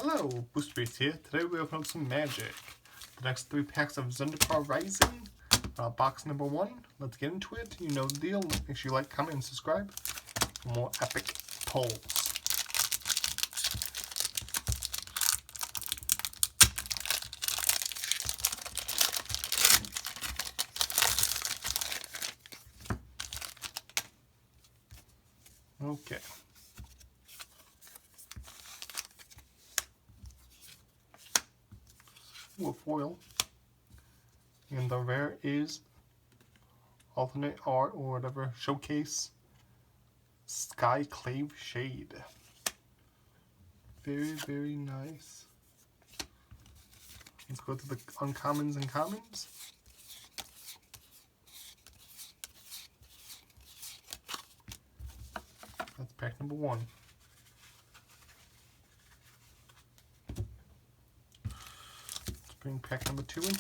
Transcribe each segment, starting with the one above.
Hello, Boosterbeast here. Today we open up some magic. The next 3 packs of Zendikar Rising, box number 1. Let's get into it. You know the deal. Make sure you like, comment, and subscribe for more epic pulls. Okay. Ooh, a foil. And the rare is alternate art or whatever showcase Sky Clave Shade. Very, very nice. Let's go to the uncommons and commons. That's pack number 1. Let's bring pack number 2 in here.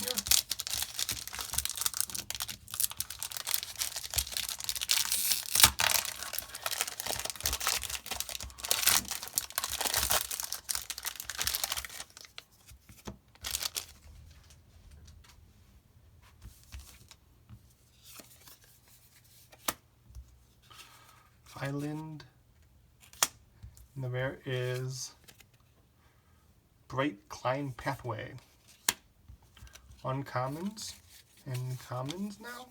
Island, and the rare is Bright Climb Pathway. Uncommons and commons now.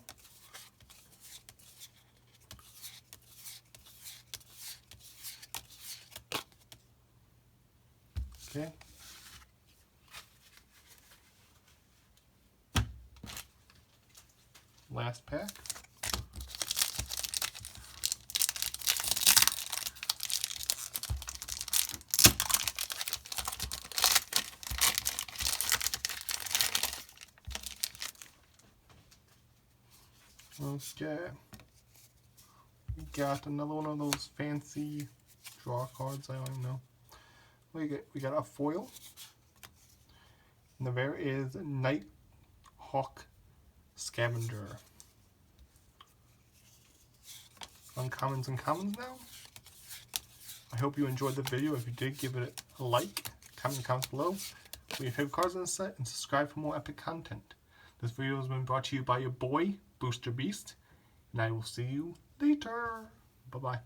Okay. Last pack. Okay, we got another one of those fancy draw cards. I don't know. We got a foil, and the rare is Nighthawk Scavenger. Uncommons and commons now. I hope you enjoyed the video. If you did, give it a like, comment in the comments below, put your favorite cards in the set, and subscribe for more epic content. This video has been brought to you by your boy, Boosterbeast, and I will see you later. Bye-bye.